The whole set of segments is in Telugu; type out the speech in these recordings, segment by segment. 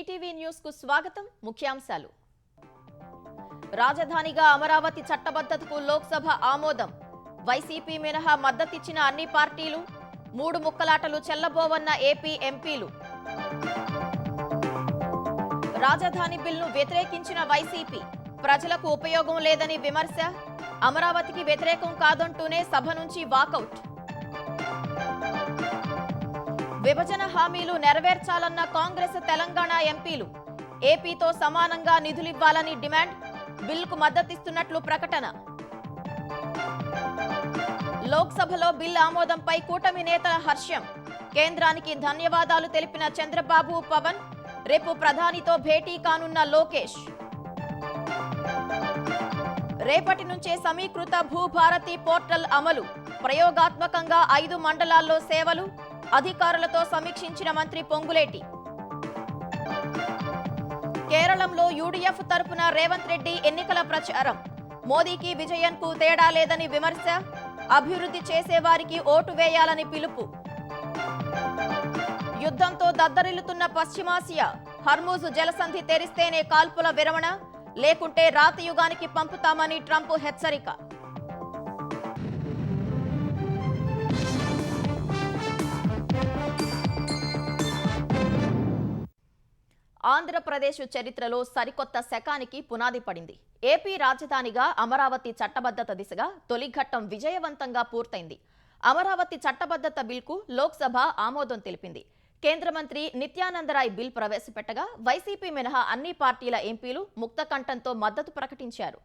ఈటీవీ న్యూస్ కు స్వాగతం. ముఖ్యాంశాలు. రాజధానిగా అమరావతి చట్టబద్ధతకు లోక్సభ ఆమోదం. వైసీపీ మినహా మద్దతిచ్చిన అన్ని పార్టీలు. 3 ముక్కలాటలు చెల్లబోవన్న ఏపీ ఎంపీలు. రాజధాని బిల్లును వ్యతిరేకించిన వైసీపీ. ప్రజలకు ఉపయోగం లేదని విమర్శ. అమరావతికి వ్యతిరేకం కాదంటూనే సభ నుంచి వాకౌట్. విభజన హామీలు నెరవేర్చాలన్న కాంగ్రెస్ తెలంగాణ ఎంపీలు. ఏపీతో సమానంగా నిధులివ్వాలని డిమాండ్. బిల్లుకు మద్దతిస్తున్నట్లు ప్రకటన. లోక్సభలో బిల్ ఆమోదంపై కూటమి నేతల హర్షం. కేంద్రానికి ధన్యవాదాలు తెలిపిన చంద్రబాబు, పవన్. రేపు ప్రధానితో భేటీ కానున్న లోకేష్. రేపటి నుంచే సమీకృత భూభారతి పోర్టల్ అమలు. ప్రయోగాత్మకంగా 5 మండలాల్లో సేవలు. అధికారులతో సమీక్షించిన మంత్రి పొంగులేటి. కేరళంలో యూడీఎఫ్ తరపున రేవంత్ రెడ్డి ఎన్నికల ప్రచారం. మోదీకి విజయన్కు తేడా లేదని విమర్శ. అభివృద్ధి చేసేవారికి ఓటు వేయాలని పిలుపు. యుద్ధంతో దద్దరిల్లుతున్న పశ్చిమాసియా. హర్మూజ్ జలసంధి తెరిస్తేనే కాల్పుల విరమణ, లేకుంటే రాతయుగానికి పంపుతామని ట్రంప్ హెచ్చరిక. ఆంధ్రప్రదేశ్ చరిత్రలో సరికొత్త శకానికి పునాది పడింది. ఏపీ రాజధానిగా అమరావతి చట్టబద్ధత దిశగా తొలి ఘట్టం విజయవంతంగా పూర్తయింది. అమరావతి చట్టబద్ధత బిల్కు లోక్సభ ఆమోదం తెలిపింది. కేంద్ర మంత్రి నిత్యానందరాయ్ బిల్ ప్రవేశపెట్టగా వైసీపీ మినహా అన్ని పార్టీల ఎంపీలు ముక్తకంఠంతో మద్దతు ప్రకటించారు.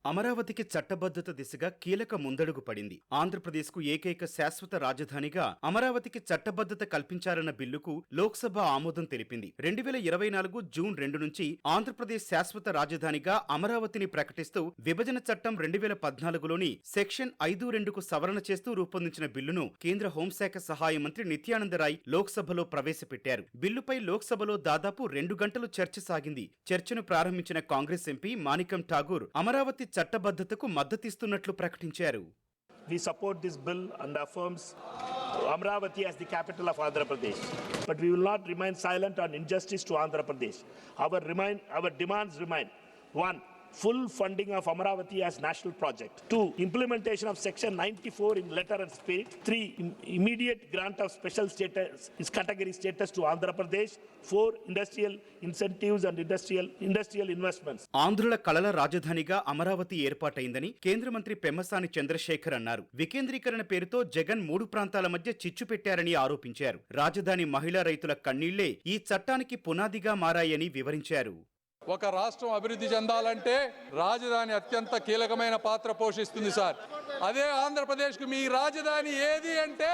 అమరావతికి చట్టబద్ధత దిశగా కీలక ముందడుగు పడింది. ఆంధ్రప్రదేశ్కు ఏకైక శాశ్వత రాజధానిగా అమరావతికి చట్టబద్ధత కల్పించారన్న బిల్లుకు లోక్సభ ఆమోదం తెలిపింది. 2024 జూన్ 2 నుంచి ఆంధ్రప్రదేశ్ శాశ్వత రాజధానిగా అమరావతిని ప్రకటిస్తూ విభజన చట్టం 2014లోని సెక్షన్ 5(2)కు సవరణ చేస్తూ రూపొందించిన బిల్లును కేంద్ర హోంశాఖ సహాయ మంత్రి నిత్యానందరాయ్ లోక్సభలో ప్రవేశపెట్టారు. బిల్లుపై లోక్సభలో దాదాపు 2 గంటలు చర్చ సాగింది. చర్చను ప్రారంభించిన కాంగ్రెస్ ఎంపీ మాణిక్యం ఠాగూర్ అమరావతి చట్టబద్ధతకు మద్దతిస్తున్నట్లు ప్రకటించారు. We support this bill and affirms Amravati as the capital of Andhra Pradesh. But we will not remain silent on injustice to Andhra Pradesh. Our demands remain: 1. Full funding of Amravati as national project. 2. Implementation of Section 94 in letter and spirit. 3. Immediate grant of special status, category status to Andhra Pradesh. 4. Industrial incentives and industrial investments. ఆంధ్రుల కళల రాజధానిగా అమరావతి ఏర్పాటైందని కేంద్ర మంత్రి పెమ్మసాని చంద్రశేఖర్ అన్నారు. వికేంద్రీకరణ పేరుతో జగన్ 3 ప్రాంతాల మధ్య చిచ్చు పెట్టారని ఆరోపించారు. రాజధాని మహిళా రైతుల కన్నీళ్లే ఈ చట్టానికి పునాదిగా మారాయని వివరించారు. ఒక రాష్ట్రం అభివృద్ధి చెందాలంటే రాజధాని అత్యంత కీలకమైన పాత్ర పోషిస్తుంది సార్. అదే ఆంధ్రప్రదేశ్కు మీ రాజధాని ఏది అంటే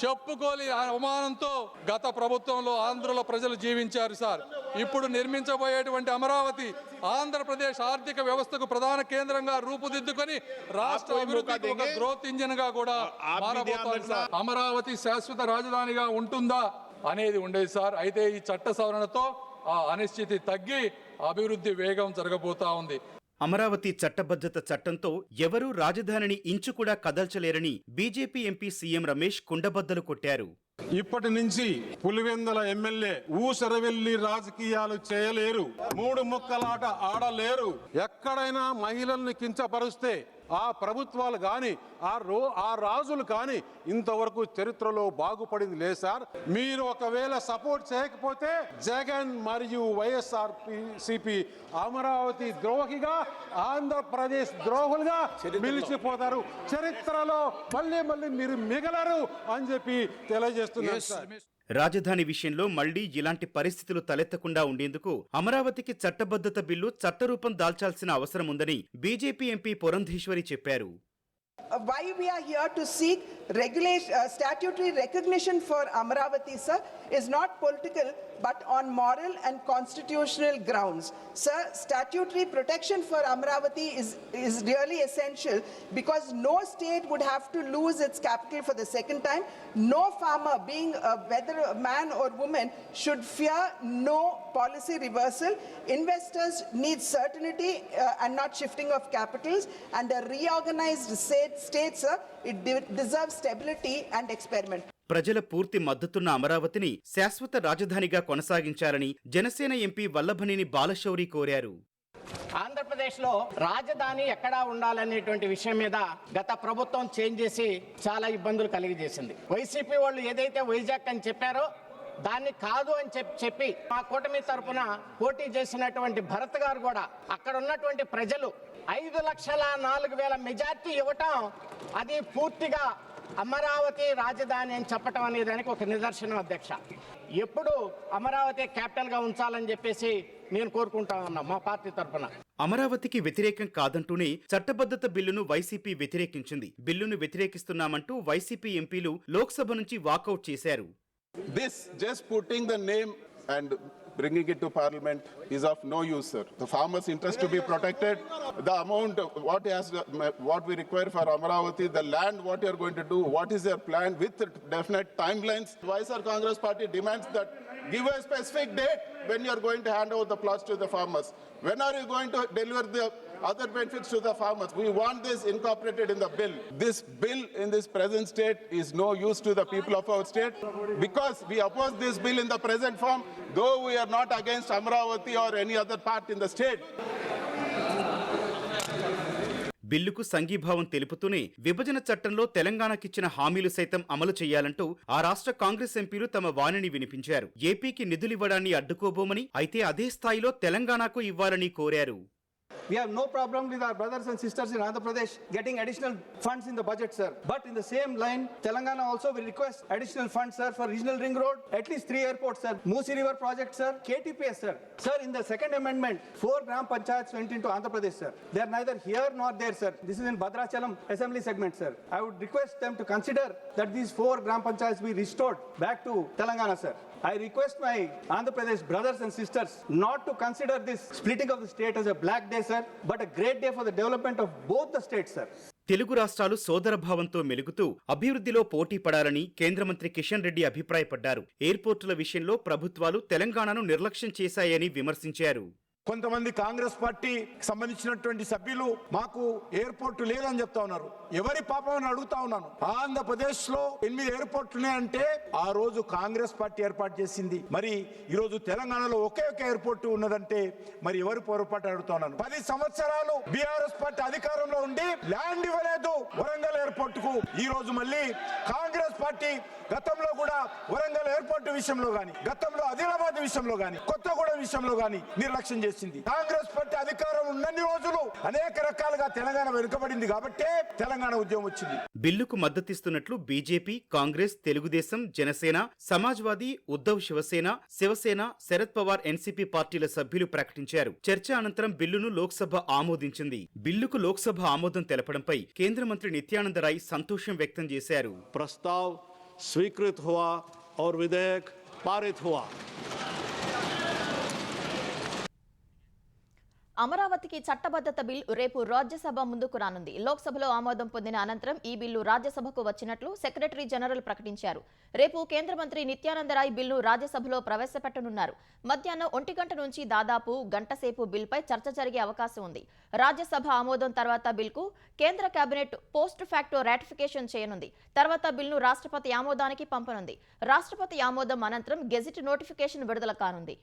చెప్పుకోలి అవమానంతో గత ప్రభుత్వంలో ఆంధ్రలో ప్రజలు జీవించారు సార్. ఇప్పుడు నిర్మించబోయేటువంటి అమరావతి ఆంధ్రప్రదేశ్ ఆర్థిక వ్యవస్థకు ప్రధాన కేంద్రంగా రూపుదిద్దుకొని రాష్ట్ర అభివృద్ధికి ఒక గ్రోత్ ఇంజిన్ గా కూడా మారబోతోంది సార్. అమరావతి శాశ్వత రాజధానిగా ఉంటుందా అనేది ఉండేది సార్. అయితే ఈ చట్ట సవరణతో ఆ అనిశ్చితి తగ్గి అభివృద్ధి వేగం జరగబోతా ఉంది. అమరావతి చట్టబద్ధత చట్టంతో ఎవరూ రాజధానిని ఇంచు కూడా కదల్చలేరని బీజేపీ ఎంపీ సీఎం రమేష్ కుండబద్దలు కొట్టారు. ఇప్పటి నుంచి పులివెందల ఎమ్మెల్యే ఊసరవెల్లి రాజకీయాలు చేయలేరు, 3 ముక్కలాట ఆడలేరు. ఎక్కడైనా మహిళల్ని కించపరుస్తే ఆ ప్రభుత్వాలు కానీ ఆ రాజులు కానీ ఇంతవరకు చరిత్రలో బాగుపడింది లేదు సార్. మీరు ఒకవేళ సపోర్ట్ చేయకపోతే జగన్ మరియు వైఎస్ఆర్సీపీ అమరావతి ద్రోహిగా, ఆంధ్రప్రదేశ్ ద్రోహులుగా నిలిచిపోతారు. చరిత్రలో మళ్ళీ మీరు మిగలరు అని చెప్పి తెలియజేస్తున్నారు సార్. రాజధాని విషయంలో మళ్లీ ఇలాంటి పరిస్థితులు తలెత్తకుండా ఉండేందుకు అమరావతికి చట్టబద్ధత బిల్లు చట్టరూపం దాల్చాల్సిన అవసరం ఉందని బీజేపీ ఎంపీ పురంధేశ్వరి చెప్పారు. Why we are here to seek statutory recognition for Amravati, sir, is not political but on moral and constitutional grounds. Sir, statutory protection for Amravati is really essential because no state would have to lose its capital for the second time. No farmer, being whether a man or woman, should fear no policy reversal. Investors need certainty and not shifting of capitals, and a reorganized state, sir, it deserves stability and experiment. ప్రజల పూర్తి మద్దతున్న అమరావతిని శాశ్వత రాజధానిగా కొనసాగించాలని జనసేన ఎంపీ వల్లభనేని బాలశౌరి కోరారు. ఆంధ్రప్రదేశ్లో రాజధాని ఎక్కడా ఉండాలనేటువంటి విషయం మీద గత ప్రభుత్వం చేంజ్ చేసి చాలా ఇబ్బందులు కలిగజేసింది. వైసీపీ వాళ్ళు ఏదైతే వైజాగ్ అని చెప్పారో దాన్ని కాదు అని చెప్పి మా కూటమి తరపున పోటీ చేసినటువంటి భరత్ గారు కూడా అక్కడ ఉన్నటువంటి ప్రజలు 5,04,000 మెజార్టీ ఇవ్వటం అది పూర్తిగా అమరావతి రాజధాని అని చెప్పటం అనే దానికి ఒక నిదర్శనం అధ్యక్ష. ఎప్పుడు అమరావతి క్యాపిటల్ గా ఉంచాలని చెప్పేసి నేను కోరుకుంటా ఉన్నా మా పార్టీ తరఫున. అమరావతికి వ్యతిరేకం కాదంటూనే చట్టబద్ధత బిల్లును వైసీపీ వ్యతిరేకించింది. బిల్లును వ్యతిరేకిస్తున్నామంటూ వైసీపీ ఎంపీలు లోక్సభ నుంచి వాకౌట్ చేశారు. This just putting the name and bringing it to parliament is of no use, sir. The farmers' interest to be protected, the amount what we require for Amaravati, the land what you are going to do, what is your plan with definite timelines. Sir, Congress party demands that give a specific date when you are going to hand over the plots to the farmers. When are you going to deliver the other benefits to the farmers? We want this incorporated in the bill. This bill in this present state is no use to the people of our state because we oppose this bill in the present form, though we are not against Amaravati or any other part in the state. బిల్లుకు సంఘీభావం తెలుపుతూనే విభజన చట్టంలో తెలంగాణకిచ్చిన హామీలు సైతం అమలు చేయాలంటూ ఆ రాష్ట్ర కాంగ్రెస్ ఎంపీలు తమ వాణిని వినిపించారు. ఏపీకి నిధులివ్వడాన్ని అడ్డుకోబోమని, అయితే అదే స్థాయిలో తెలంగాణకు ఇవ్వాలని కోరారు. We have no problem with our brothers and sisters in Andhra Pradesh getting additional funds in the budget, sir. But in the same line, Telangana also will request additional funds, sir, for regional ring road, at least 3 airports, sir, Moosi River project, sir, KTPS, sir. Sir, in the second amendment, 4 Gram Panchayats went into Andhra Pradesh, sir. They are neither here nor there, sir. This is in Bhadrachalam assembly segment, sir. I would request them to consider that these 4 Gram Panchayats be restored back to Telangana, sir. I request my Andhra Pradesh brothers and sisters not to consider this splitting of the state as a black day, sir, but a great day for the development of both the states, sir. Telugu రాష్ట్రాలు సోదరభావంతో మెలుగుతూ అభివృద్ధిలో పోటీ పడాలని కేంద్ర మంత్రి కిషన్ రెడ్డి అభిప్రాయపడ్డారు. ఎయిర్పోర్టుల విషయంలో ప్రభుత్వాలు తెలంగాణను నిర్లక్ష్యం చేశాయని విమర్శించారు. కొంతమంది కాంగ్రెస్ పార్టీ సంబంధించినటువంటి సభ్యులు మాకు ఎయిర్పోర్ట్ లేదని చెప్తా ఉన్నారు. ఎవరి పాపం అని అడుగుతా ఉన్నాను. ఆంధ్రప్రదేశ్ లో 8 ఎయిర్పోర్ట్లు ఉన్నాయంటే ఆ రోజు కాంగ్రెస్ పార్టీ ఏర్పాటు చేసింది. మరి ఈ రోజు తెలంగాణలో ఒకే ఒక ఎయిర్పోర్ట్ ఉన్నదంటే మరి ఎవరి పొరపాటు అడుగుతా ఉన్నాను. 10 సంవత్సరాలు బీఆర్ఎస్ పార్టీ అధికారంలో ఉండి ల్యాండ్ ఇవ్వలేదు వరంగల్ ఎయిర్పోర్ట్ కు. ఈ రోజు మళ్ళీ కాంగ్రెస్ పార్టీ గతంలో కూడా వరంగల్ ఎయిర్పోర్ట్ విషయంలో గాని, గతంలో ఆదిలాబాద్ విషయంలో గాని, కొత్తగూడెం విషయంలో గాని నిర్లక్ష్యం చేసింది. కాంగ్రెస్ పార్టీ అధికారం ఉన్నన్ని రోజులు అనేక రకాలుగా తెలంగాణ వెనుకబడింది కాబట్టి తెలంగాణ ఉద్యమం వచ్చింది. బిల్లుకు మద్దతిస్తున్నట్లు బీజేపీ, కాంగ్రెస్, తెలుగుదేశం, జనసేన, సమాజ్వాదీ, ఉద్ధవ్ శివసేన, శరద్ పవార్ ఎన్సీపీ పార్టీల సభ్యులు ప్రకటించారు. చర్చ అనంతరం బిల్లును లోక్సభ ఆమోదించింది. బిల్లుకు లోక్సభ ఆమోదం తెలపడంపై కేంద్ర మంత్రి నిత్యానంద రాయ్ సంతోషం వ్యక్తం చేశారు. ప్రస్తావ్ స్వీకృత్ హువా और विधेयक पारित हुआ. అమరావతికి చట్టబద్ధత బిల్ రేపు రాజ్యసభ ముందుకు రానుంది. లోక్సభలో ఆమోదం పొందిన అనంతరం ఈ బిల్లు రాజ్యసభకు వచ్చినట్లు సెక్రటరీ జనరల్ ప్రకటించారు. రేపు కేంద్ర మంత్రి నిత్యానందరాయ్ బిల్లును రాజ్యసభలో ప్రవేశపెట్టనున్నారు. మధ్యాహ్నం 1 గంట నుంచి దాదాపు గంట సేపు బిల్పై చర్చ జరిగే అవకాశం ఉంది. రాజ్యసభ ఆమోదం తర్వాత బిల్కు కేంద్ర కేబినెట్ పోస్ట్ ఫ్యాక్టో రాటిఫికేషన్ చేయనుంది. తర్వాత బిల్లును రాష్ట్రపతి ఆమోదానికి పంపనుంది. రాష్ట్రపతి ఆమోదం అనంతరం గెజిట్ నోటిఫికేషన్ విడుదల కానుంది.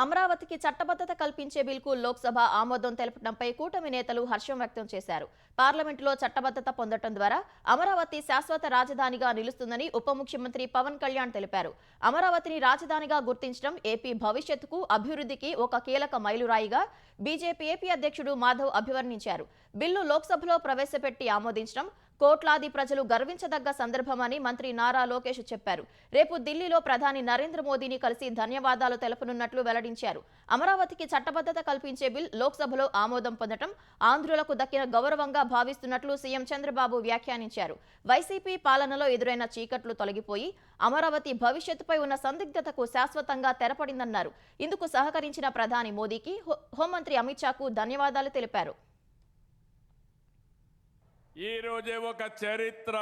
అమరావతికి చట్టబద్ధత కల్పించే బిల్కు లోక్సభ ఆమోదం తెలపడంపై కూటమి నేతలు హర్షం వ్యక్తం చేశారు. పార్లమెంటులో చట్టబద్ధత పొందడం ద్వారా అమరావతి శాశ్వత రాజధానిగా నిలుస్తుందని ఉప ముఖ్యమంత్రి పవన్ కళ్యాణ్ తెలిపారు. అమరావతిని రాజధానిగా గుర్తించడం ఏపీ భవిష్యత్తుకు, అభివృద్ధికి ఒక కీలక మైలురాయిగా బీజేపీ ఏపీ అధ్యక్షుడు మాధవ్ అభివర్ణించారు. బిల్లు లోక్సభలో ప్రవేశపెట్టి ఆమోదించడం కోట్లాది ప్రజలు గర్వించదగ్గ సందర్భమని మంత్రి నారా లోకేష్ చెప్పారు. రేపు ఢిల్లీలో ప్రధాని నరేంద్ర మోదీని కలిసి ధన్యవాదాలు తెలపనున్నట్లు వెల్లడించారు. అమరావతికి చట్టబద్ధత కల్పించే బిల్ లోక్సభలో ఆమోదం పొందడం ఆంధ్రులకు దక్కిన గౌరవంగా భావిస్తున్నట్లు సీఎం చంద్రబాబు వ్యాఖ్యానించారు. వైసీపీ పాలనలో ఎదురైన చీకట్లు తొలగిపోయి అమరావతి భవిష్యత్తుపై ఉన్న సందిగ్ధతకు శాశ్వతంగా తెరపడిందన్నారు. ఇందుకు సహకరించిన ప్రధాని మోదీకి హోంమంత్రి అమిత్ షాకు ధన్యవాదాలు తెలిపారు. ఈ రోజే ఒక చరిత్ర.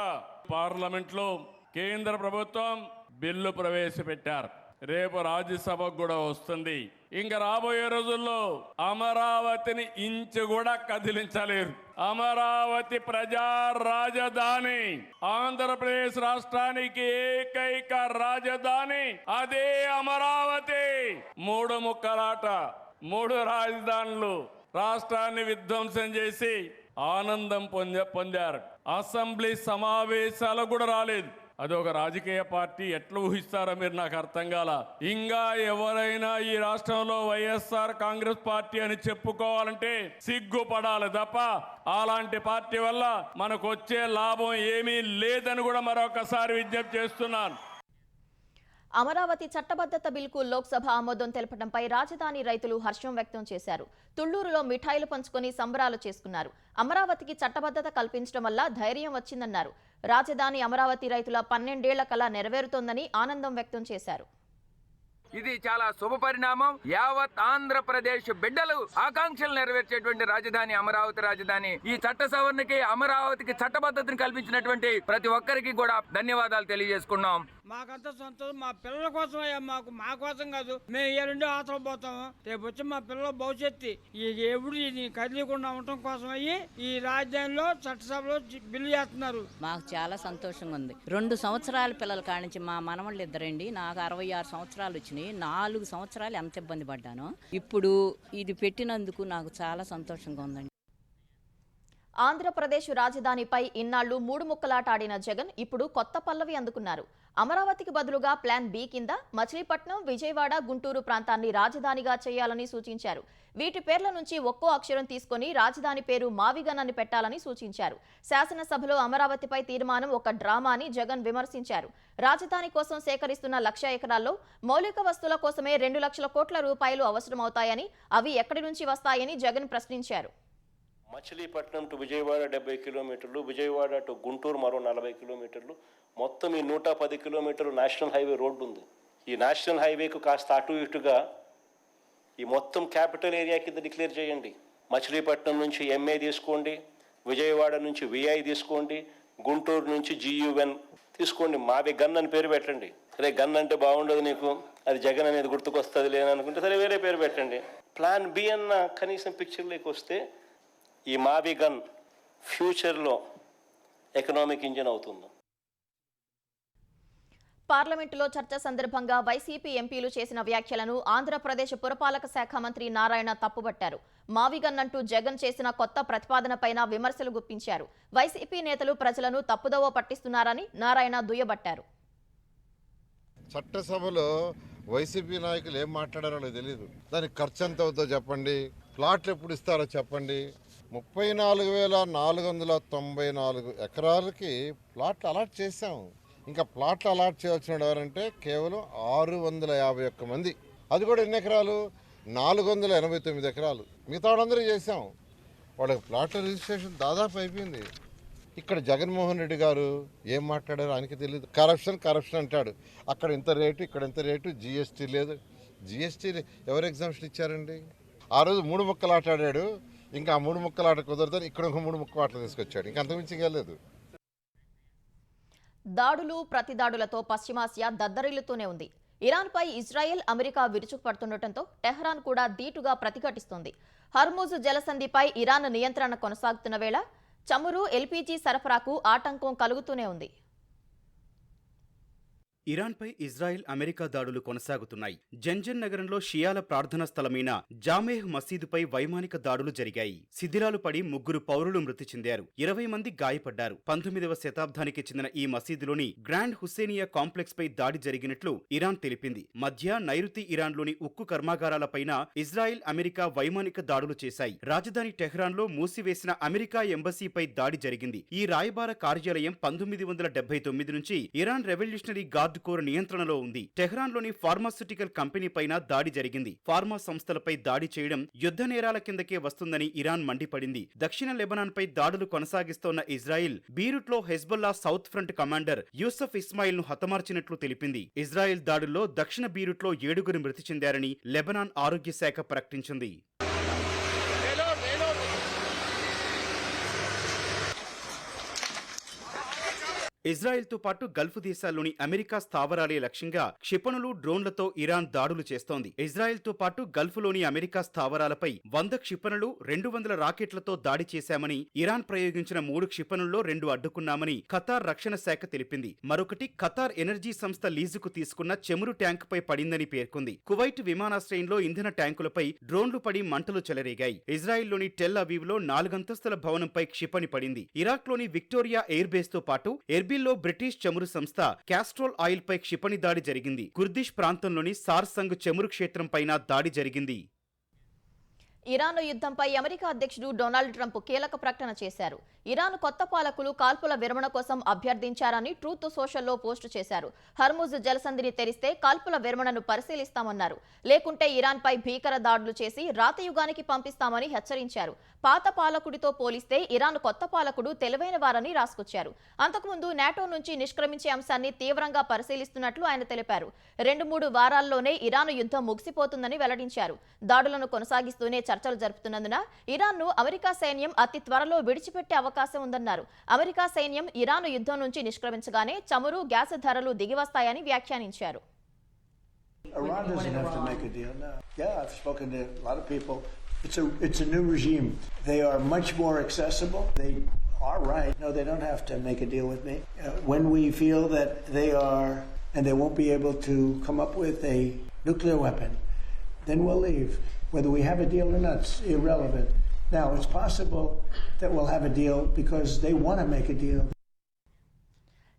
పార్లమెంట్లో కేంద్ర ప్రభుత్వం బిల్లు ప్రవేశపెట్టారు. రేపు రాజ్యసభకు కూడా వస్తుంది. ఇంకా రాబోయే రోజుల్లో అమరావతిని ఇంచు కూడా కదిలించలేరు. అమరావతి ప్రజా రాజధాని, ఆంధ్రప్రదేశ్ రాష్ట్రానికి ఏకైక రాజధాని అదే అమరావతి. 3 ముక్కలాట, 3 రాజధానులు రాష్ట్రాన్ని విధ్వంసం చేసి ఆనందం పొందారు. అసెంబ్లీ సమావేశాలకు కూడా రాలేదు. అదొక రాజకీయ పార్టీ ఎట్లా ఊహిస్తారో మీరు నాకు అర్థం కాల. ఇంకా ఎవరైనా ఈ రాష్ట్రంలో వైఎస్ఆర్ కాంగ్రెస్ పార్టీ అని చెప్పుకోవాలంటే సిగ్గుపడాలి తప్ప అలాంటి పార్టీ వల్ల మనకు వచ్చే లాభం ఏమీ లేదని కూడా మరొకసారి విజ్ఞప్తి చేస్తున్నాను. అమరావతి చట్టబద్ధత బిల్కు లోక్సభ ఆమోదం తెలపడంపై రాజధాని రైతులు హర్షం వ్యక్తం చేశారు. తుళ్లూరులో మిఠాయిలు పంచుకొని సంబరాలు చేసుకున్నారు. అమరావతికి చట్టబద్ధత కల్పించడం వల్ల ధైర్యం వచ్చిందన్నారు. రాజధాని అమరావతి రైతుల 12 ఏళ్ల కల నెరవేరుతోందని ఆనందం వ్యక్తం చేశారు. ఇది చాలా శుభ పరిణామం. యావత్ ఆంధ్రప్రదేశ్ బిడ్డలు ఆకాంక్షలు నెరవేర్చేటువంటి రాజధాని అమరావతి రాజధాని. ఈ చట్ట సవరణకి అమరావతికి చట్టబద్ధతను కల్పించినటువంటి ప్రతి ఒక్కరికి కూడా ధన్యవాదాలు తెలియజేసుకున్నాం. మాకంతా సంతోషం. మా పిల్లల కోసం అయ్యా, మా కోసం కాదు. మేము ఏ రెండో ఆశలు పోతాము. రేపు వచ్చి మా పిల్లల భవిష్యత్తు ఈ ఎప్పుడు కదిలీకుండా ఉండటం కోసం అయ్యి ఈ రాజధానిలో చట్టసభలో బిల్లు చేస్తున్నారు. మాకు చాలా సంతోషంగా ఉంది. 2 సంవత్సరాల పిల్లల కానించి మా మనవళ్ళు ఇద్దరండి. నాకు 66 సంవత్సరాలు వచ్చినాయి. 4 సంవత్సరాలు ఎంత ఇబ్బంది పడ్డానో ఇప్పుడు ఇది పెట్టినందుకు నాకు చాలా సంతోషంగా ఉందండి. ఆంధ్రప్రదేశ్ రాజధానిపై ఇన్నాళ్లు 3 ముక్కలాట ఆడిన జగన్ ఇప్పుడు కొత్త పల్లవి అందుకున్నారు. అమరావతికి బదులుగా ప్లాన్ బి కింద మచిలీపట్నం, విజయవాడ, గుంటూరు ప్రాంతాన్ని రాజధానిగా చేయాలని సూచించారు. వీటి పేర్ల నుంచి ఒక్కో అక్షరం తీసుకొని రాజధాని పేరు మావిగన్ అని పెట్టాలని సూచించారు. శాసనసభలో అమరావతిపై తీర్మానం ఒక డ్రామా అని జగన్ విమర్శించారు. రాజధాని కోసం సేకరిస్తున్న 1,00,000 ఎకరాల్లో మౌలిక వస్తువుల కోసమే 2 లక్షల కోట్ల రూపాయలు అవసరమవుతాయని, అవి ఎక్కడి నుంచి వస్తాయని జగన్ ప్రశ్నించారు. మచిలీపట్నం టు విజయవాడ 70 కిలోమీటర్లు, విజయవాడ టు గుంటూరు మరో 40 కిలోమీటర్లు, మొత్తం ఈ 110 కిలోమీటర్లు నేషనల్ హైవే రోడ్డు ఉంది. ఈ నేషనల్ హైవేకు కాస్త అటు ఇటుగా ఈ మొత్తం క్యాపిటల్ ఏరియా కింద డిక్లేర్ చేయండి. మచిలీపట్నం నుంచి ఎంఏ తీసుకోండి, విజయవాడ నుంచి విఐ తీసుకోండి, గుంటూరు నుంచి GUN తీసుకోండి. మావి గన్ అని పేరు పెట్టండి. సరే గన్ అంటే బాగుండదు నీకు, అది జగన్ అనేది గుర్తుకొస్తుంది లేననుకుంటే సరే వేరే పేరు పెట్టండి. ప్లాన్ బి అన్న కనీసం పిక్చర్లోకి వస్తే ఈ మావిగన్ ఫ్యూచర్లో ఎకనామిక్ ఇంజిన్ అవుతుంది. పార్లమెంటులో చర్చ సందర్భంగా వైసీపీ ఎంపీలు చేసిన వ్యాఖ్యలను ఆంధ్రప్రదేశ్ పురపాలక శాఖ మంత్రి నారాయణ తప్పుబట్టారు. మావిగన్ అంటూ జగన్ చేసిన కొత్త ప్రతిపాదనపైన విమర్శలు గుప్పించారు. వైసీపీ నేతలు ప్రజలను తప్పుదోవ పట్టిస్తున్నారని నారాయణ దుయ్యబట్టారు. చట్టసభలో వైసీపీ నాయకులు ఏం మాట్లాడారో నాకు తెలియదు. దానికి ఖర్చు ఎంత అవుతుందో చెప్పండి, ప్లాట్లు ఎప్పుడు ఇస్తారో చెప్పండి. 34,494 ఎకరాలకి ప్లాట్లు అలాట్ చేశాం. ఇంకా ప్లాట్లు అలాట్ చేయాల్సిన ఎవరంటే కేవలం 651 మంది. అది కూడా ఎన్ని ఎకరాలు? 489 ఎకరాలు. మిగతా వాళ్ళందరూ చేశాం. వాళ్ళకి ప్లాట్ల రిజిస్ట్రేషన్ దాదాపు అయిపోయింది. ఇక్కడ జగన్మోహన్ రెడ్డి గారు ఏం మాట్లాడారో ఆయనకి తెలియదు. కరప్షన్ అంటాడు. అక్కడ ఇంత రేటు, ఇక్కడ ఇంత రేటు, GST లేదు. GST ఎవరు ఎగ్జామ్షన్ ఇచ్చారండి? ఆ రోజు 3 ముక్కలాట ఆడాడు. ఇంకా 3 ముక్కలాట కుదరదని ఇక్కడ ఒక 3 ముక్కలాటలు తీసుకొచ్చాడు. ఇంకా అంతకుమించి లేదు. దాడులు, ప్రతిదాడులతో పశ్చిమాసియా దద్దరిల్లుతూనే ఉంది. ఇరాన్పై ఇజ్రాయెల్, అమెరికా విరుచుకుపడుతుండటంతో టెహ్రాన్ కూడా ధీటుగా ప్రతిఘటిస్తోంది. హర్ముజ్ జలసంధిపై ఇరాన్ నియంత్రణ కొనసాగుతున్న వేళ చమురు, LPG సరఫరాకు ఆటంకం కలుగుతూనే ఉంది. ఇరాన్పై ఇజ్రాయెల్, అమెరికా దాడులు కొనసాగుతున్నాయి. జంజన్ నగరంలో షియాల ప్రార్థనా స్థలమైన జామేహ్ మసీదుపై వైమానిక దాడులు జరిగాయి. శిథిలాలు పడి 3 పౌరులు మృతి చెందారు. 20 మంది గాయపడ్డారు. 19వ శతాబ్దానికి చెందిన ఈ మసీదులోని గ్రాండ్ హుస్సేనియా కాంప్లెక్స్ పై దాడి జరిగినట్లు ఇరాన్ తెలిపింది. మధ్య నైరుతి ఇరాన్లోని ఉక్కు కర్మాగారాలపైన ఇజ్రాయెల్, అమెరికా వైమానిక దాడులు చేశాయి. రాజధాని టెహ్రాన్లో మూసివేసిన అమెరికా ఎంబసీపై దాడి జరిగింది. ఈ రాయబార కార్యాలయం 1979 నుంచి ఇరాన్ రెవల్యూషనరీ గార్డ్ కోర్ నియంత్రణలో ఉంది. టెహ్రాన్లోని ఫార్మాస్యూటికల్ కంపెనీ పైన దాడి జరిగింది. ఫార్మా సంస్థలపై దాడి చేయడం యుద్ధ నేరాల కిందకే వస్తుందని ఇరాన్ మండిపడింది. దక్షిణ లెబనాన్ పై దాడులు కొనసాగిస్తోన్న ఇజ్రాయెల్ బీరుట్లో Hezbollah south front commander Yusuf Ismail ను హతమార్చినట్లు తెలిపింది. ఇజ్రాయెల్ దాడుల్లో దక్షిణ బీరుట్లో 7 మృతి చెందారని లెబనాన్ ఆరోగ్య శాఖ ప్రకటించింది. ఇజ్రాయెల్తో పాటు గల్ఫ్ దేశాల్లోని అమెరికా స్థావరాలే లక్ష్యంగా క్షిపణులు, డ్రోన్లతో ఇరాన్ దాడులు చేస్తోంది. ఇజ్రాయెల్తో పాటు గల్ఫ్లోని అమెరికా స్థావరాలపై 100 క్షిపణులు, 200 రాకెట్లతో దాడి చేశామని, ఇరాన్ ప్రయోగించిన 3 క్షిపణుల్లో 2 అడ్డుకున్నామని ఖతార్ రక్షణ శాఖ తెలిపింది. మరొకటి ఖతార్ ఎనర్జీ సంస్థ లీజుకు తీసుకున్న చమురు ట్యాంకుపై పడిందని పేర్కొంది. కువైట్ విమానాశ్రయంలో ఇంధన ట్యాంకులపై డ్రోన్లు పడి మంటలు చెలరేగాయి. ఇజ్రాయెల్లోని టెల్ అవీవ్లో 4 అంతస్తుల భవనంపై క్షిపణి పడింది. ఇరాక్లోని విక్టోరియా ఎయిర్ బేస్ తో పాటు ఎర్బిల్లో బ్రిటిష్ చమురు సంస్థ క్యాస్ట్రోల్ ఆయిల్ పై క్షిపణి దాడి జరిగింది. కుర్దిష్ ప్రాంతంలోని సార్సంగ్ చమురు క్షేత్రం పైన దాడి జరిగింది. ఇరాన్ యుద్ధంపై అమెరికా అధ్యక్షుడు డొనాల్డ్ ట్రంప్ కీలక ప్రకటన చేశారు. ఇరాన్ కొత్త పాలకులు కాల్పుల విరమణ కోసం అభ్యర్థించారని ట్రూత్ సోషల్లో పోస్టు చేశారు. హర్ముజ్ జలసంధిని తెరిస్తే కాల్పుల విరమణను పరిశీలిస్తామన్నారు. లేకుంటే ఇరాన్పై భీకర దాడులు చేసి రాతయుగానికి పంపిస్తామని హెచ్చరించారు. పాత పాలకుడితో పోలిస్తే ఇరాన్ కొత్త పాలకుడు తెలివైన వారని రాసుకొచ్చారు. అంతకుముందు నాటో నుంచి నిష్క్రమించే అంశాన్ని తీవ్రంగా పరిశీలిస్తున్నట్లు ఆయన తెలిపారు. 2-3 వారాల్లోనే ఇరాన్ యుద్ధం ముగిసిపోతుందని వెల్లడించారు. దాడులను కొనసాగిస్తూనే చర్చలు జరుపుతున్నందున ఇరాన్ను అమెరికా సైన్యం అతి త్వరలో విడిచిపెట్టే అవకాశం ఉందన్నారు. అమెరికా సైన్యం ఇరాన్ యుద్ధం నుంచి నిష్క్రమించగానే చమురు, గ్యాస్ ధరలు దిగివస్తాయని వ్యాఖ్యానించారు. Iran doesn't have to make a deal. No. Yeah, I've spoken to a lot of people. It's a new regime. They are much more accessible. They are right. No, they don't have to make a deal with me. When we feel that they are, and they won't be able to come up with a nuclear weapon, then we'll leave. Whether we have a deal or not, it's irrelevant. Now, it's possible that we'll have a deal because they want to make a deal.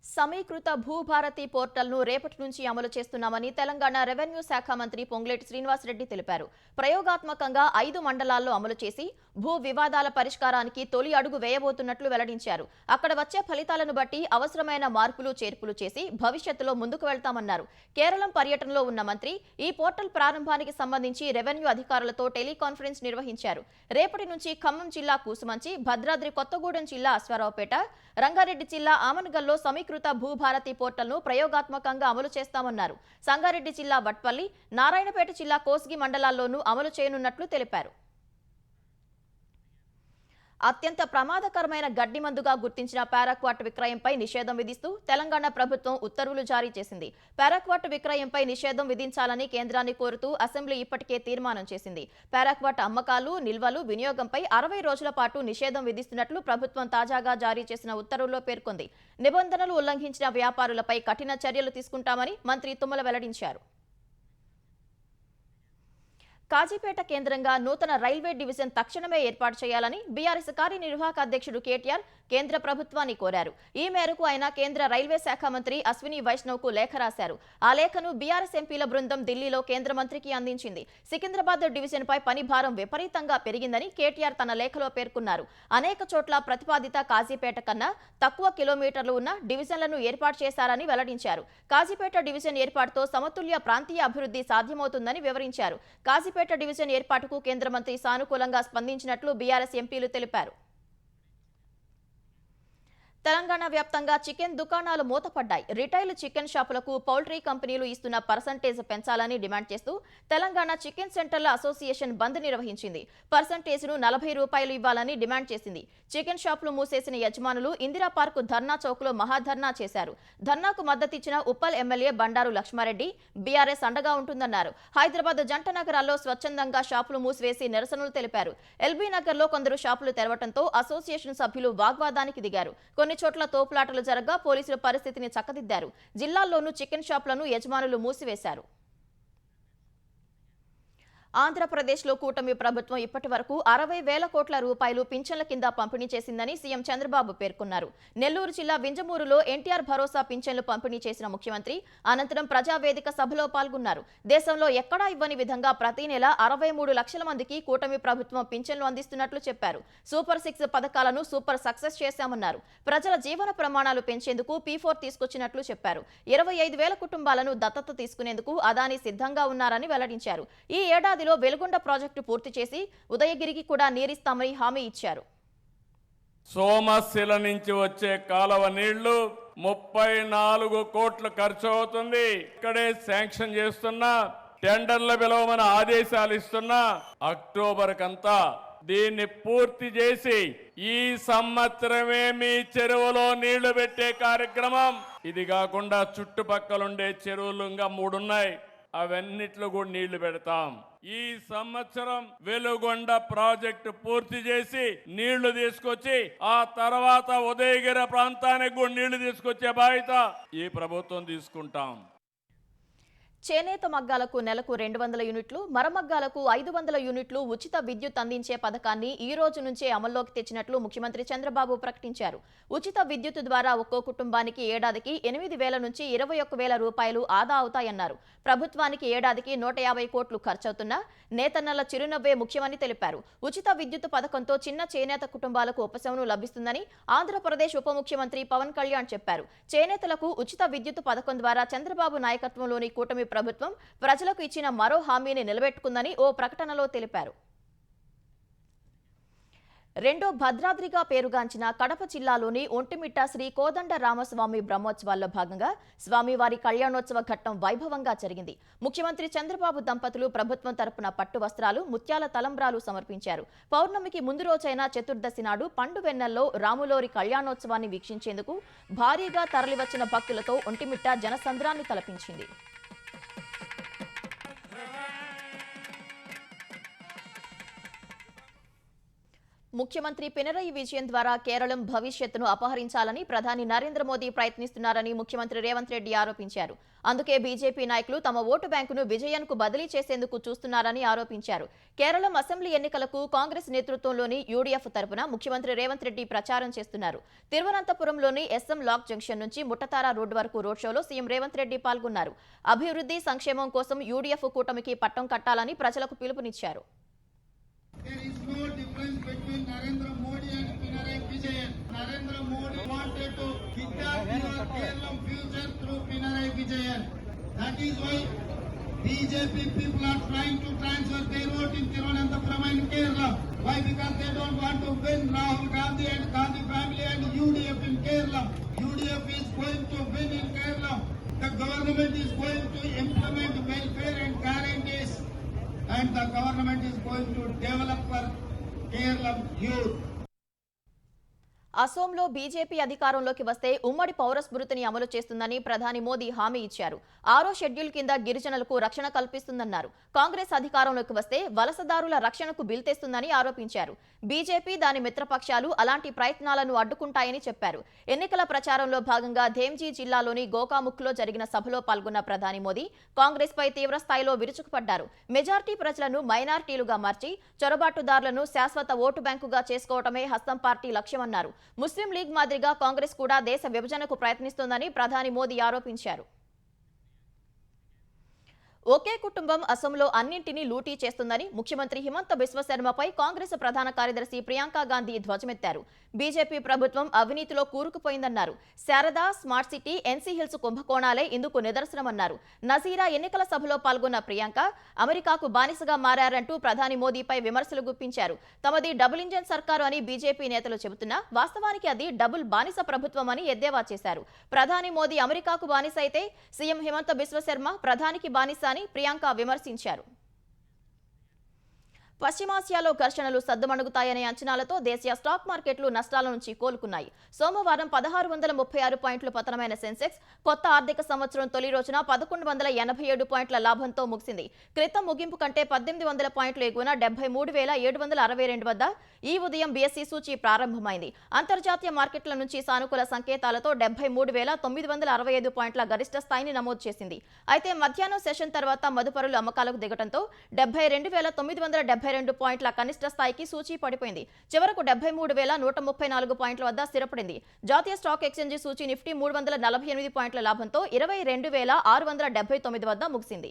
సమీకృత భూభారతి పోర్టల్ను రేపటి నుంచి అమలు చేస్తున్నామని తెలంగాణ రెవెన్యూ శాఖ మంత్రి పొంగులేటి శ్రీనివాసరెడ్డి తెలిపారు. ప్రయోగాత్మకంగా 5 మండలాల్లో అమలు చేసి భూ వివాదాల పరిష్కారానికి తొలి అడుగు వేయబోతున్నట్లు వెల్లడించారు. అక్కడ వచ్చే ఫలితాలను బట్టి అవసరమైన మార్పులు చేర్పులు చేసి భవిష్యత్తులో ముందుకు వెళ్తామన్నారు. కేరళం పర్యటనలో ఉన్న మంత్రి ఈ పోర్టల్ ప్రారంభానికి సంబంధించి రెవెన్యూ అధికారులతో టెలికాన్ఫరెన్స్ నిర్వహించారు. రేపటి నుంచి ఖమ్మం జిల్లా కూసుమంచి, భద్రాద్రి కొత్తగూడెం జిల్లా అశ్వారావుపేట, రంగారెడ్డి జిల్లా ఆమన్గల్లో సమీకృత భూభారతి పోర్టల్ను ప్రయోగాత్మకంగా అమలు చేస్తామన్నారు. సంగారెడ్డి జిల్లా వట్పల్లి, నారాయణపేట జిల్లా కోస్గి మండలాల్లోనూ అమలు చేయనున్నట్లు తెలిపారు. అత్యంత ప్రమాదకరమైన గడ్డి మందుగా గుర్తించిన పారాక్వాట్ విక్రయంపై నిషేధం విధిస్తూ తెలంగాణ ప్రభుత్వం ఉత్తర్వులు జారీ చేసింది. పారాక్వాట్ విక్రయంపై నిషేధం విధించాలని కేంద్రాన్ని కోరుతూ అసెంబ్లీ ఇప్పటికే తీర్మానం చేసింది. పారాక్వాట్ అమ్మకాలు, నిల్వలు, వినియోగంపై 60 రోజుల పాటు నిషేధం విధిస్తున్నట్లు ప్రభుత్వం తాజాగా జారీ చేసిన ఉత్తర్వుల్లో పేర్కొంది. నిబంధనలు ఉల్లంఘించిన వ్యాపారులపై కఠిన చర్యలు తీసుకుంటామని మంత్రి తుమ్మల వెల్లడించారు. కాజీపేట కేంద్రంగా నూతన రైల్వే డివిజన్ తక్షణమే ఏర్పాటు చేయాలని బీఆర్ఎస్ కార్యనిర్వాహక అధ్యక్షుడు కేటీఆర్ కేంద్ర ప్రభుత్వాన్ని కోరారు. ఈ మేరకు ఆయన కేంద్ర రైల్వే శాఖ మంత్రి అశ్విని వైష్ణవ్కు లేఖ రాశారు. ఆ లేఖను బీఆర్ఎస్ ఎంపీల బృందం ఢిల్లీలో కేంద్ర మంత్రికి అందించింది. సికింద్రాబాద్ డివిజన్పై పని భారం విపరీతంగా పెరిగిందని కేటీఆర్ తన లేఖలో పేర్కొన్నారు. అనేక చోట్ల ప్రతిపాదిత కాజీపేట కన్నా తక్కువ కిలోమీటర్లు ఉన్న డివిజన్లను ఏర్పాటు చేశారని వెల్లడించారు. కాజీపేట డివిజన్ ఏర్పాటుతో సమతుల్య ప్రాంతీయ అభివృద్ధి సాధ్యమవుతుందని వివరించారు. కాజీపేట డివిజన్ ఏర్పాటుకు కేంద్ర మంత్రి సానుకూలంగా స్పందించినట్లు బీఆర్ఎస్ ఎంపీలు తెలిపారు. తెలంగాణ వ్యాప్తంగా చికెన్ దుకాణాలు మూతపడ్డాయి. రిటైల్ చికెన్ షాపులకు పౌల్ట్రీ కంపెనీలు ఇస్తున్న పర్సంటేజ్ పెంచాలని డిమాండ్ చేస్తూ తెలంగాణ చికెన్ సెంటర్ల అసోసియేషన్ బంద్ నిర్వహించింది. పర్సంటేజ్ను 40 రూపాయలు ఇవ్వాలని డిమాండ్ చేసింది. చికెన్ షాపులు మూసేసిన యజమానులు ఇందిరా పార్క్ ధర్నా చౌక్లో మహాధర్నా చేశారు. ధర్నాకు మద్దతిచ్చిన ఉప్పల్ ఎమ్మెల్యే బండారు లక్ష్మారెడ్డి బీఆర్ఎస్ అండగా ఉంటుందన్నారు. హైదరాబాద్ జంట నగరాల్లో స్వచ్ఛందంగా షాపులు మూసివేసి నిరసనలు తెలిపారు. ఎల్బీ నగర్లో కొందరు షాపులు తెరవడంతో అసోసియేషన్ సభ్యులు వాగ్వాదానికి దిగారు. కొన్ని చోట్ల తోపులాటలు జరగగా పోలీసులు పరిస్థితిని చక్కదిద్దారు. జిల్లాల్లోనూ చికెన్ షాపులను యజమానులు మూసివేశారు. ఆంధ్రప్రదేశ్లో కూటమి ప్రభుత్వం ఇప్పటి వరకు 60,000 కోట్ల రూపాయలు పింఛన్ల కింద పంపిణీ చేసిందని సీఎం చంద్రబాబు పేర్కొన్నారు. నెల్లూరు జిల్లా వింజమూరులో ఎన్టీఆర్ భరోసా పింఛన్లు పంపిణీ చేసిన ముఖ్యమంత్రి అనంతరం ప్రజావేదిక సభలో పాల్గొన్నారు. దేశంలో ఎక్కడా ఇవ్వని విధంగా ప్రతి నెల 63 లక్షల మందికి కూటమి ప్రభుత్వం పింఛన్లు అందిస్తున్నట్లు చెప్పారు. సూపర్ 6 పథకాలను సూపర్ సక్సెస్ చేశామన్నారు. ప్రజల జీవన ప్రమాణాలు పెంచేందుకు P4 తీసుకొచ్చినట్లు చెప్పారు. 25,000 కుటుంబాలను దత్తత తీసుకునేందుకు అదానీ సిద్ధంగా ఉన్నారని వెల్లడించారు. ఈ ఏడాది వెలుగొండ ప్రాజెక్టు పూర్తి చేసి ఉదయగిరికి కూడా నీరిస్తామని హామీ ఇచ్చారు. సోమశిల నుంచి వచ్చే కాలువ నీళ్లు 34 కోట్లు ఖర్చు అవుతుంది. ఇక్కడే శాంక్షన్ చేస్తున్నా, టెండర్ల పిలవమని ఆదేశాలు ఇస్తున్నా, అక్టోబర్ కంతా దీన్ని పూర్తి చేసి ఈ సంవత్సరమే మీ చెరువులో నీళ్లు పెట్టే కార్యక్రమం. ఇది కాకుండా చుట్టుపక్కలుండే చెరువులు ఇంకా 3 ఉన్నాయి, అవన్నిట్లో కూడా నీళ్లు పెడతాం. ఈ సంవత్సరం వెలుగొండ ప్రాజెక్టు పూర్తి చేసి నీళ్లు తీసుకొచ్చి ఆ తర్వాత ఉదయగిరి ప్రాంతానికి కూడా నీళ్లు తీసుకొచ్చే బాధ్యత ఈ ప్రభుత్వం తీసుకుంటాం. చేనేత మగ్గాలకు నెలకు 200 యూనిట్లు, మరమగ్గాలకు 500 యూనిట్లు ఉచిత విద్యుత్ అందించే పథకాన్ని ఈ రోజు నుంచే అమల్లోకి తెచ్చినట్లు ముఖ్యమంత్రి చంద్రబాబు ప్రకటించారు. ఉచిత విద్యుత్ ద్వారా ఒక్కో కుటుంబానికి ఏడాదికి 8,000 నుంచి 21,000 రూపాయలు ఆదా అవుతాయన్నారు. ప్రభుత్వానికి ఏడాదికి 150 కోట్లు ఖర్చవుతున్నా నేతన్నల చిరునవ్వే ముఖ్యమని తెలిపారు. ఉచిత విద్యుత్ పథకంతో చిన్న చేనేత కుటుంబాలకు ఉపశమనం లభిస్తుందని ఆంధ్రప్రదేశ్ ఉప ముఖ్యమంత్రి పవన్ కళ్యాణ్ చెప్పారు. చేనేతలకు ఉచిత విద్యుత్ పథకం ద్వారా చంద్రబాబు నాయకత్వంలోని కూటమి ప్రభుత్వం ప్రజలకు ఇచ్చిన మరో హామీని నిలబెట్టుకుందని ఓ ప్రకటనలో తెలిపారు. రెండో భద్రాద్రిగా పేరుగాంచిన కడప జిల్లాలోని ఒంటిమిట్ట శ్రీ కోదండ రామస్వామి బ్రహ్మోత్సవాల్లో భాగంగా స్వామివారి కళ్యాణోత్సవ ఘట్టం వైభవంగా జరిగింది. ముఖ్యమంత్రి చంద్రబాబు దంపతులు ప్రభుత్వం తరపున పట్టు వస్త్రాలు, ముత్యాల తలంబ్రాలు సమర్పించారు. పౌర్ణమికి ముందు రోజైన చతుర్దశి నాడు పండు వెన్నెల్లో రాములోరి కళ్యాణోత్సవాన్ని వీక్షించేందుకు భారీగా తరలివచ్చిన భక్తులతో ఒంటిమిట్ట జనసంద్రాన్ని తలపించింది. ముఖ్యమంత్రి పినరయి విజయన్ ద్వారా కేరళం భవిష్యత్తును అపహరించాలని ప్రధాని నరేంద్ర మోదీ ప్రయత్నిస్తున్నారని ముఖ్యమంత్రి రేవంత్ రెడ్డి ఆరోపించారు. అందుకే బీజేపీ నాయకులు తమ ఓటు బ్యాంకును విజయన్కు బదిలీ చేసేందుకు చూస్తున్నారని ఆరోపించారు. కేరళం అసెంబ్లీ ఎన్నికలకు కాంగ్రెస్ నేతృత్వంలోని యూడీఎఫ్ తరపున ముఖ్యమంత్రి రేవంత్ రెడ్డి ప్రచారం చేస్తున్నారు. తిరువనంతపురంలోని ఎస్ఎం లాక్ జంక్షన్ నుంచి ముట్టతార రోడ్డు వరకు రోడ్ షోలో సీఎం రేవంత్ రెడ్డి పాల్గొన్నారు. అభివృద్ధి, సంక్షేమం కోసం యూడీఎఫ్ కూటమికి పట్టం కట్టాలని ప్రజలకు పిలుపునిచ్చారు. There is no difference between Narendra Modi and Pinarayi Vijayan. Narendra Modi wanted to kidnap your Kerala future through Pinarayi Vijayan. That is why BJP people are trying to transfer their vote in Thiruvananthapuram and Kerala. Why? Because they don't want to win Rahul Gandhi and Gandhi family and UDF in Kerala. UDF is going to win in Kerala. The government is going to implement welfare and guarantees. And the government is going to develop for Kerala youth. అసోంలో బీజేపీ అధికారంలోకి వస్తే ఉమ్మడి పౌర స్మృతిని అమలు చేస్తుందని ప్రధాని మోదీ హామీ ఇచ్చారు. 6వ షెడ్యూల్ కింద గిరిజనులకు రక్షణ కల్పిస్తుందన్నారు. కాంగ్రెస్ అధికారంలోకి వస్తే వలసదారుల రక్షణకు బిల్ తెస్తుందని ఆరోపించారు. బీజేపీ దాని మిత్రపక్షాలు అలాంటి ప్రయత్నాలను అడ్డుకుంటాయని చెప్పారు. ఎన్నికల ప్రచారంలో భాగంగా ధేమ్జీ జిల్లాలోని గోకాముఖ్లో జరిగిన సభలో పాల్గొన్న ప్రధాని మోదీ కాంగ్రెస్ పై తీవ్ర స్థాయిలో విరుచుకుపడ్డారు. మెజార్టీ ప్రజలను మైనార్టీలుగా మార్చి చొరబాటుదారులను శాశ్వత ఓటు బ్యాంకుగా చేసుకోవటమే హస్తం పార్టీ లక్ష్యమన్నారు. ముస్లిం లీగ్ మాదిరిగా కాంగ్రెస్ కూడా దేశ విభజనకు ప్రయత్నిస్తోందని ప్రధాని మోదీ ఆరోపించారు. ఒకే కుటుంబం అసోంలో అన్నింటినీ లూటీ చేస్తుందని ముఖ్యమంత్రి హిమంత బిశ్వ శర్మపై కాంగ్రెస్ ప్రధాన కార్యదర్శి ప్రియాంక గాంధీ ధ్వజమెత్తారు. బీజేపీ ప్రభుత్వం అవినీతిలో కూరుకుపోయిందన్నారు. Saradha, smart city, N C కుంభకోణాలే ఇందుకు నిదర్శనమన్నారు. నజీరా ఎన్నికల సభలో పాల్గొన్న ప్రియాంక అమెరికాకు బానిసగా మారారంటూ ప్రధాని మోదీపై విమర్శలు గుప్పించారు. తమది డబుల్ ఇంజన్ సర్కారు అని బీజేపీ నేతలు చెబుతున్నా వాస్తవానికి అది డబుల్ బానిస ప్రభుత్వం అని ఎద్దేవా చేశారు. ప్రధాని మోదీ అమెరికాకు బానిస అయితే సీఎం హిమంత బిశ్వ శర్మ ప్రధానికి బానిస అని ప్రియాంక విమర్శించారు. పశ్చిమాసియాలో ఘర్షణలు సద్దుమణుగుతాయనే అంచనాలతో దేశీయ స్టాక్ మార్కెట్లు నష్టాల నుంచి కోలుకున్నాయి. సోమవారం 1636 పాయింట్లు పతనమైన సెన్సెక్స్ కొత్త ఆర్థిక సంవత్సరం తొలి రోజున 1187 పాయింట్ల లాభంతో ముగిసింది. క్రితం ముగింపు కంటే 1800 పాయింట్లు ఎగువన 73,762 వద్ద ఈ ఉదయం బీఎస్ఈ సూచీ ప్రారంభమైంది. అంతర్జాతీయ మార్కెట్ల నుంచి సానుకూల సంకేతాలతో 73,965 పాయింట్ల గరిష్ట స్థాయిని నమోదు చేసింది. అయితే మధ్యాహ్నం సెషన్ తర్వాత మదుపరులు అమ్మకాలకు దిగడంతో 72,972 పాయింట్ల కనిష్ట స్థాయికి సూచీ పడిపోయింది. చివరకు 73,134 పాయింట్ల వద్ద స్థిరపడింది. జాతీయ స్టాక్ ఎక్స్చేంజి సూచీ నిఫ్టీ 348 పాయింట్ల లాభంతో 22,679 వద్ద ముగిసింది.